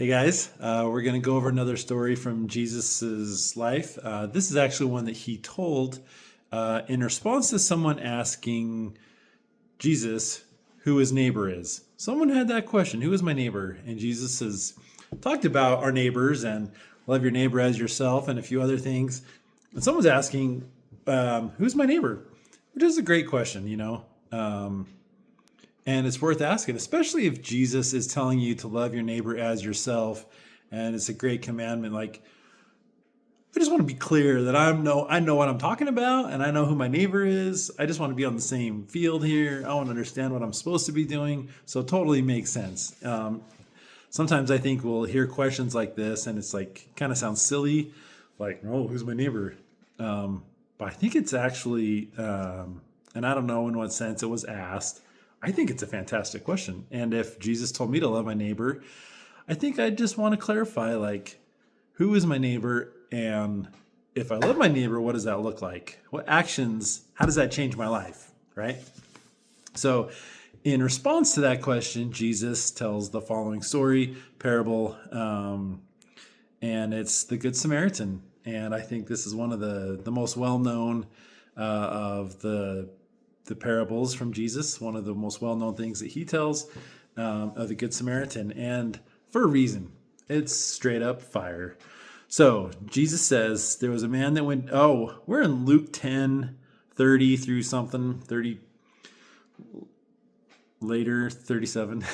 Hey guys, we're going to go over another story from Jesus's life. This is actually one that he told in response to someone asking Jesus who his neighbor is. Someone had that question, who is my neighbor? And Jesus has talked about our neighbors and love your neighbor as yourself and a few other things. And someone's asking, who's my neighbor? Which is a great question, and it's worth asking, especially if Jesus is telling you to love your neighbor as yourself. And it's a great commandment. Like, I just want to be clear that I know what I'm talking about and I know who my neighbor is. I just want to be on the same field here. I want to understand what I'm supposed to be doing. So it totally makes sense. Sometimes I think we'll hear questions like this and it's like, kind of sounds silly. Like, oh, who's my neighbor? But I think it's actually, and I don't know in what sense it was asked. I think it's a fantastic question. And if Jesus told me to love my neighbor, I think I just want to clarify, like, who is my neighbor? And if I love my neighbor, what does that look like? What actions, how does that change my life, right? So in response to that question, Jesus tells the following story, parable, and it's the Good Samaritan. And I think this is one of the most well-known of the parables from Jesus, one of the most well-known things that he tells of the Good Samaritan, and for a reason. It's straight up fire. So Jesus says there was a man that went, we're in Luke 10, 30 through something, 30 later, 37.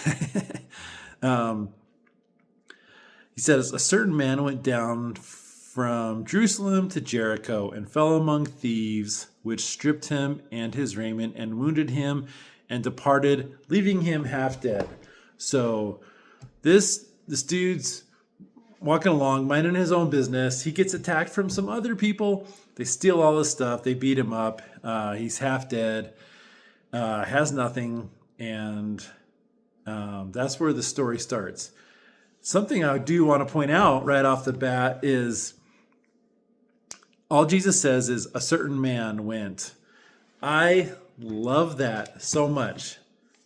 He says, a certain man went down from Jerusalem to Jericho and fell among thieves, which stripped him and his raiment and wounded him and departed, leaving him half dead. So this dude's walking along, minding his own business. He gets attacked from some other people. They steal all his stuff. They beat him up. He's half dead, has nothing. And that's where the story starts. Something I do want to point out right off the bat is all Jesus says is a certain man went. I love that so much.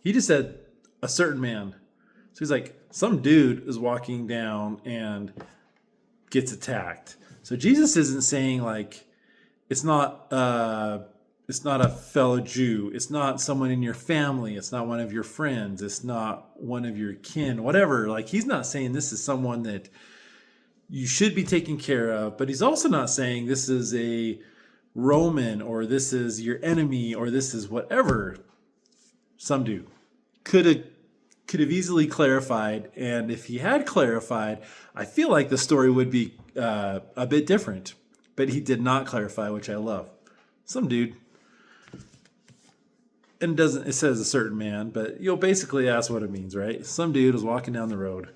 He just said a certain man. So he's like, some dude is walking down and gets attacked. So Jesus isn't saying like, it's not a fellow Jew. It's not someone in your family. It's not one of your friends. It's not one of your kin, whatever. Like, he's not saying this is someone that you should be taken care of, but he's also not saying this is a Roman or this is your enemy or this is whatever. Some do. Could have easily clarified, and if he had clarified, I feel like the story would be a bit different. But he did not clarify, which I love. Some dude. And it says a certain man, but you'll basically ask what it means, right? Some dude was walking down the road.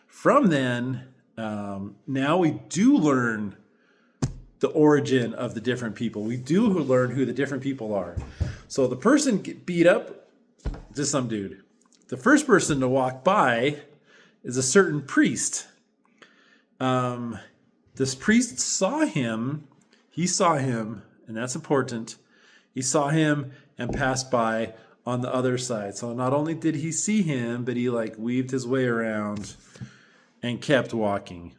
From then, now we do learn the origin of the different people. We do learn who the different people are. So the person get beat up, just some dude. The first person to walk by is a certain priest. This priest saw him. He saw him, and that's important. He saw him and passed by on the other side. So not only did he see him, but he weaved his way around and kept walking.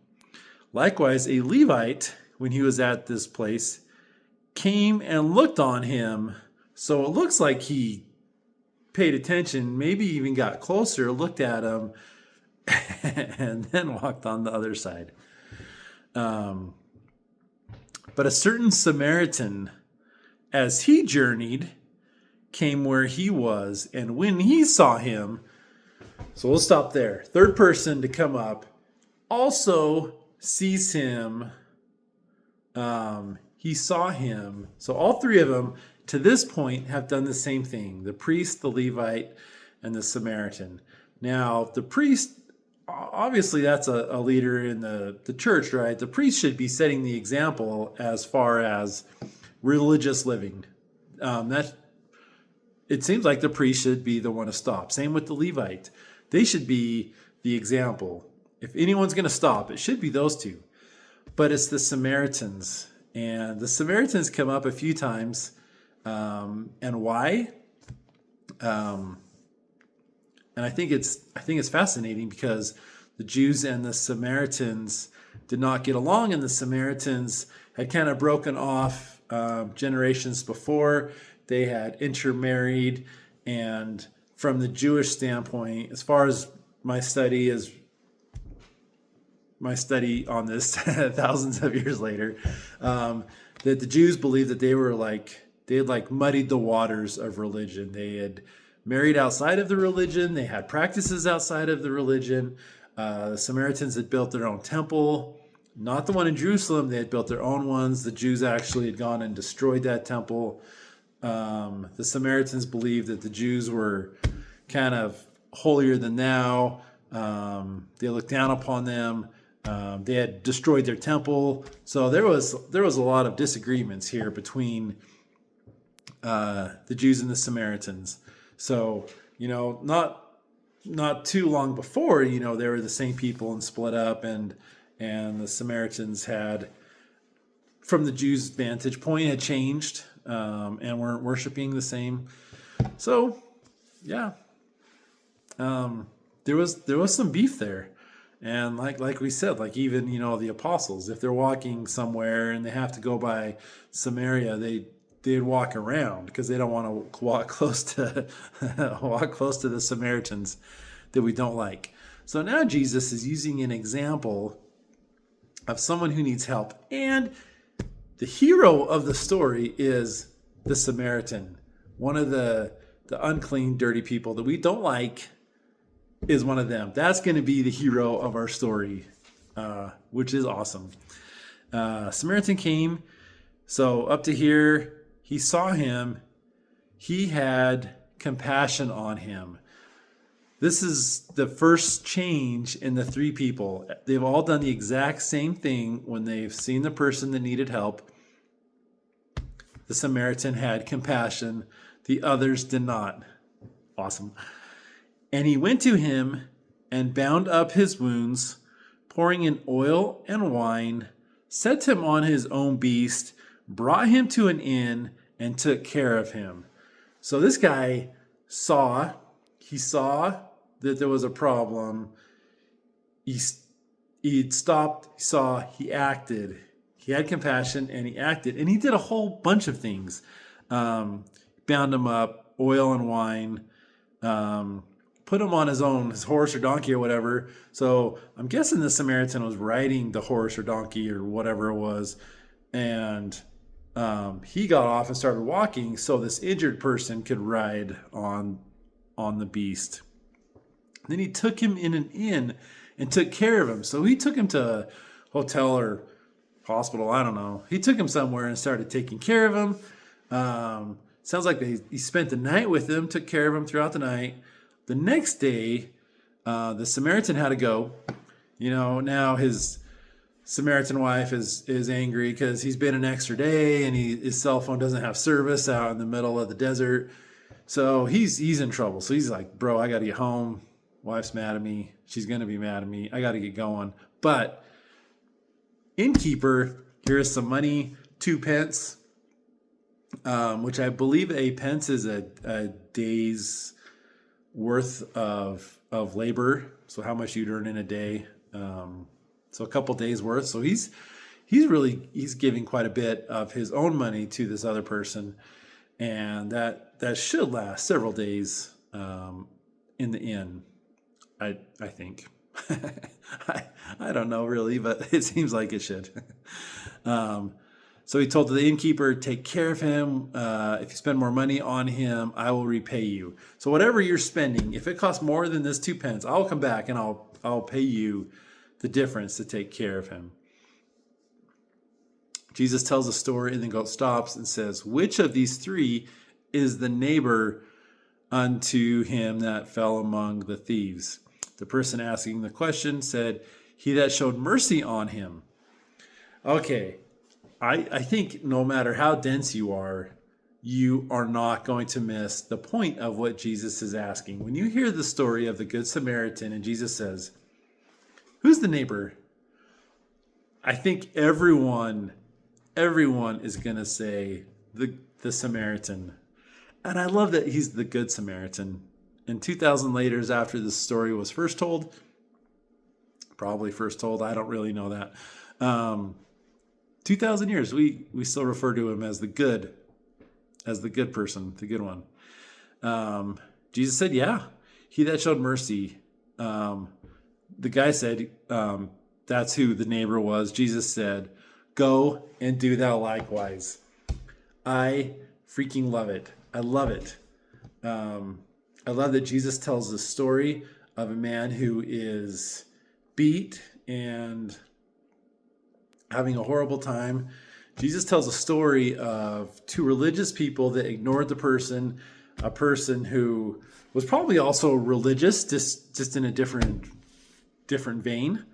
Likewise, a Levite, when he was at this place, came and looked on him. So it looks like he paid attention, maybe even got closer, looked at him, and then walked on the other side. But a certain Samaritan, as he journeyed, came where he was, and when he saw him, so we'll stop there. Third person to come up also sees him. He saw him. So all three of them to this point have done the same thing. The priest, the Levite, and the Samaritan. Now, the priest, obviously that's a leader in the church, right? The priest should be setting the example as far as religious living. It seems like the priest should be the one to stop. Same with the Levite. They should be the example. If anyone's going to stop, it should be those two. But it's the Samaritans. And the Samaritans come up a few times. And why? And I think it's fascinating because the Jews and the Samaritans did not get along, and the Samaritans had kind of broken off generations before. They had intermarried, and from the Jewish standpoint, as far as my study on this thousands of years later, that the Jews believed that they had muddied the waters of religion. They had married outside of the religion. They had practices outside of the religion. The Samaritans had built their own temple, not the one in Jerusalem. They had built their own ones. The Jews actually had gone and destroyed that temple. The Samaritans believed that the Jews were kind of holier than thou. They looked down upon them. They had destroyed their temple. So there was a lot of disagreements here between the Jews and the Samaritans. So, not too long before, they were the same people and split up, and the Samaritans had, from the Jews' vantage point, had changed and weren't worshiping the same. So, yeah, there was some beef there. And like we said, even, the apostles, if they're walking somewhere and they have to go by Samaria, they'd walk around because they don't want to walk close to the Samaritans that we don't like. So now Jesus is using an example of someone who needs help, and the hero of the story is the Samaritan. One of the unclean, dirty people that we don't like is one of them. That's going to be the hero of our story, which is awesome. Samaritan came, so up to here. He saw him. He had compassion on him. This is the first change in the three people. They've all done the exact same thing when they've seen the person that needed help. The Samaritan had compassion. The others did not. Awesome. And he went to him and bound up his wounds, pouring in oil and wine, set him on his own beast, brought him to an inn, and took care of him. So this guy saw that there was a problem. He stopped, he acted. He had compassion and he acted. And he did a whole bunch of things. Bound him up, oil and wine, put him on his horse or donkey or whatever. So I'm guessing the Samaritan was riding the horse or donkey or whatever it was. And he got off and started walking so this injured person could ride on the beast. Then he took him in an inn and took care of him. So he took him to a hotel or hospital, I don't know. He took him somewhere and started taking care of him. Sounds like he spent the night with him, took care of him throughout the night. The next day, the Samaritan had to go. Now his Samaritan wife is angry because he's been an extra day and his cell phone doesn't have service out in the middle of the desert. So he's in trouble. So he's like, bro, I got to get home. Wife's mad at me. She's going to be mad at me. I got to get going. But innkeeper, here's some money, 2 pence, which I believe a pence is a day's worth of labor. So how much you'd earn in a day. So a couple days worth. So he's giving quite a bit of his own money to this other person. And that should last several days in the inn, I think. I don't know really, but it seems like it should. So he told the innkeeper, take care of him. If you spend more money on him, I will repay you. So whatever you're spending, if it costs more than this 2 pence, I'll come back and I'll pay you the difference to take care of him. Jesus tells a story and then stops and says, which of these 3 is the neighbor unto him that fell among the thieves? The person asking the question said, he that showed mercy on him. Okay, I think no matter how dense you are not going to miss the point of what Jesus is asking. When you hear the story of the Good Samaritan and Jesus says, who's the neighbor? I think everyone is going to say the Samaritan. And I love that he's the Good Samaritan. and 2,000 later after this story was first told, probably first told, I don't really know that. 2,000 years, we still refer to him as the good person, the good one. Jesus said, yeah, he that showed mercy. The guy said, that's who the neighbor was. Jesus said, go and do thou likewise. I freaking love it. I love it. I love that Jesus tells the story of a man who is beat and having a horrible time. Jesus tells a story of two religious people that ignored the person, a person who was probably also religious, just in a different vein,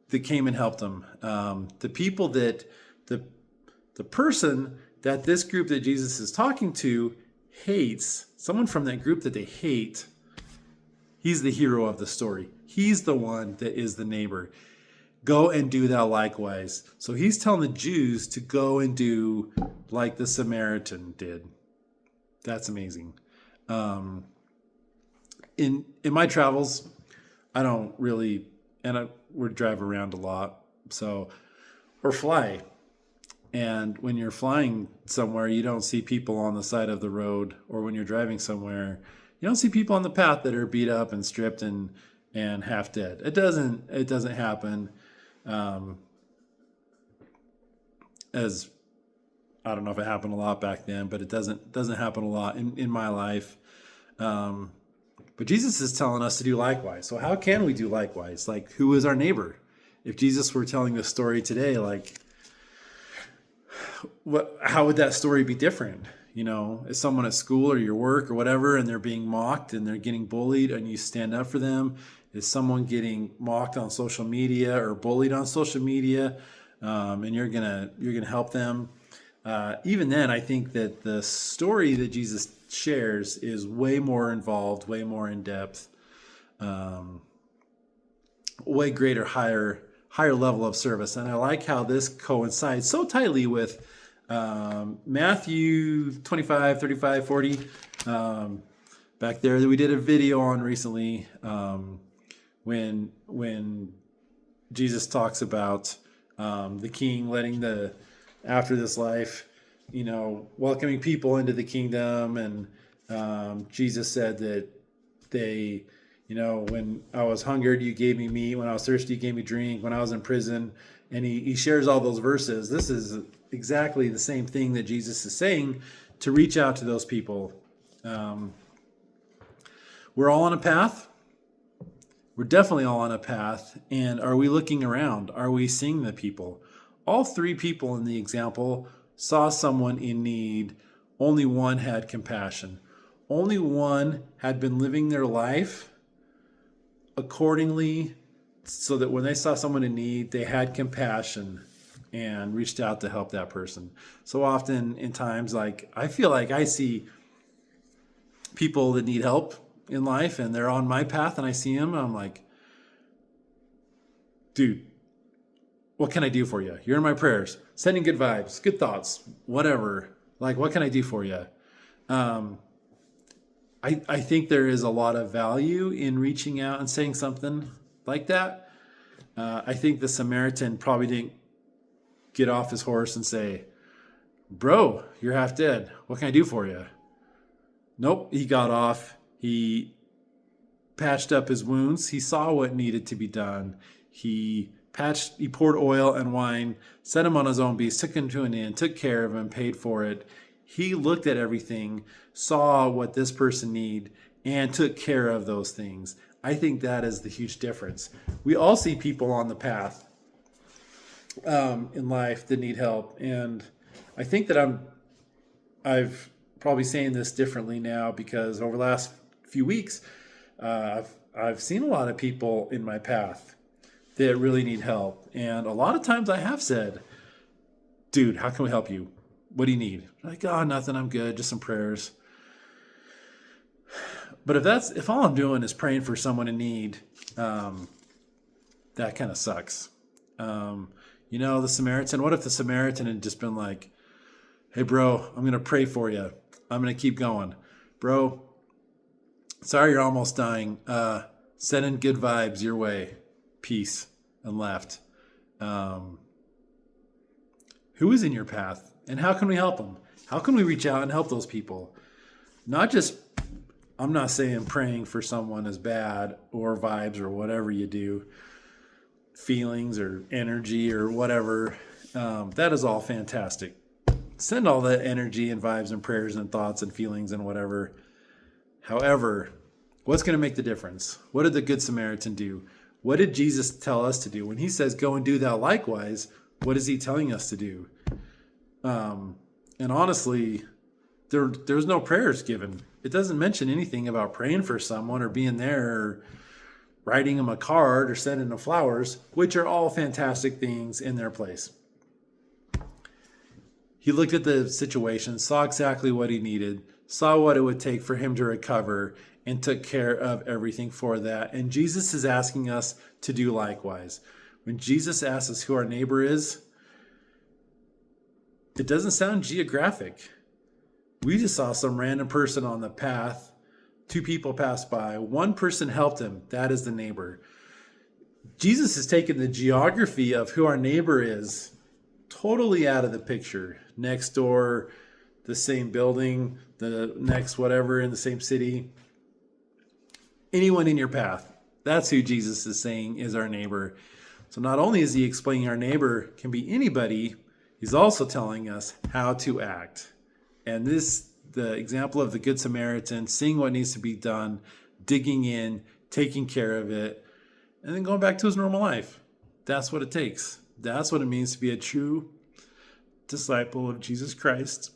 that came and helped them. The people that the person that this group that Jesus is talking to hates, someone from that group that they hate, he's the hero of the story. He's the one that is the neighbor. Go and do thou likewise. So he's telling the Jews to go and do like the Samaritan did. That's amazing. In my travels, I don't really, we drive around a lot, or fly. And when you're flying somewhere, you don't see people on the side of the road, or when you're driving somewhere, you don't see people on the path that are beat up and stripped and half dead. It doesn't happen. As I don't know if it happened a lot back then, but it doesn't happen a lot in my life. But Jesus is telling us to do likewise. So how can we do likewise? Like, who is our neighbor? If Jesus were telling this story today, like, how would that story be different? You know, is someone at school or your work or whatever, and they're being mocked and they're getting bullied, and you stand up for them? Is someone getting mocked on social media or bullied on social media, and you're gonna help them? Even then, I think that the story that Jesus shares is way more involved, way more in depth, way greater, higher level of service. And I like how this coincides so tightly with Matthew 25, 35, 40, back there that we did a video on recently, when Jesus talks about the king letting after this life, welcoming people into the kingdom. And Jesus said that they, when I was hungered, you gave me meat. When I was thirsty, you gave me drink. When I was in prison. And he shares all those verses. This is exactly the same thing that Jesus is saying, to reach out to those people. We're all on a path. We're definitely all on a path. And are we looking around? Are we seeing the people? All three people in the example saw someone in need. Only one had compassion. Only one had been living their life accordingly, so that when they saw someone in need, they had compassion and reached out to help that person. So often in times, like, I feel like I see people that need help in life and they're on my path and I see them, and I'm like, dude, what can I do for you? You're in my prayers, sending good vibes, good thoughts, whatever. Like, what can I do for you? I think there is a lot of value in reaching out and saying something like that. I think the Samaritan probably didn't get off his horse and say, bro, you're half dead. What can I do for you? Nope. He got off. He patched up his wounds. He saw what needed to be done. He poured oil and wine, set him on his own beast, took him to an inn, took care of him, paid for it. He looked at everything, saw what this person needed, and took care of those things. I think that is the huge difference. We all see people on the path in life that need help. And I think that I've probably saying this differently now, because over the last few weeks, I've seen a lot of people in my path that really need help. And a lot of times I have said, dude, how can we help you? What do you need? Like, oh, nothing, I'm good, just some prayers. But if all I'm doing is praying for someone in need, that kind of sucks. The Samaritan, what if the Samaritan had just been like, hey, bro, I'm going to pray for you. I'm going to keep going. Bro, Sorry you're almost dying. Sending good vibes your way. Peace. And left. Um, who is in your path? And how can we help them? How can we reach out and help those people? Not just, I'm not saying praying for someone is bad or vibes or whatever you do, feelings or energy or whatever. That is all fantastic. Send all that energy and vibes and prayers and thoughts and feelings and whatever. However, what's going to make the difference? What did the Good Samaritan do? What did Jesus tell us to do? When he says, go and do thou likewise, what is he telling us to do? And honestly, there's no prayers given. It doesn't mention anything about praying for someone or being there or writing them a card or sending them flowers, which are all fantastic things in their place. He looked at the situation, saw exactly what he needed, saw what it would take for him to recover, and took care of everything for that. And Jesus is asking us to do likewise. When Jesus asks us who our neighbor is, it doesn't sound geographic. We just saw some random person on the path. 2 people passed by. 1 person helped him. That is the neighbor. Jesus has taken the geography of who our neighbor is totally out of the picture. Next door, the same building, the next whatever in the same city. Anyone in your path. That's who Jesus is saying is our neighbor. So not only is he explaining our neighbor can be anybody, he's also telling us how to act. And the example of the Good Samaritan, seeing what needs to be done, digging in, taking care of it, and then going back to his normal life. That's what it takes. That's what it means to be a true disciple of Jesus Christ.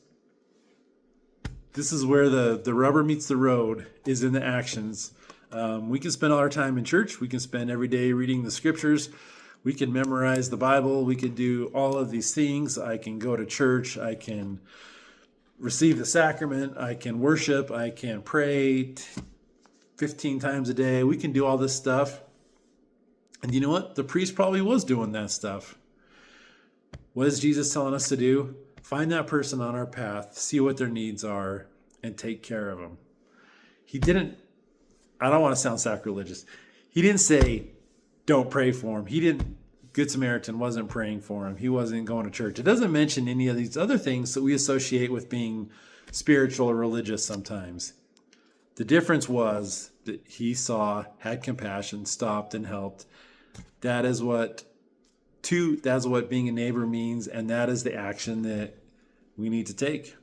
This is where the rubber meets the road, is in the actions. We can spend all our time in church. We can spend every day reading the scriptures. We can memorize the Bible. We can do all of these things. I can go to church. I can receive the sacrament. I can worship. I can pray 15 times a day. We can do all this stuff. And you know what? The priest probably was doing that stuff. What is Jesus telling us to do? Find that person on our path, see what their needs are, and take care of them. He didn't, I don't want to sound sacrilegious. He didn't say, don't pray for him. Good Samaritan wasn't praying for him. He wasn't going to church. It doesn't mention any of these other things that we associate with being spiritual or religious sometimes. The difference was that he saw, had compassion, stopped, and helped. That's what being a neighbor means, and that is the action that we need to take.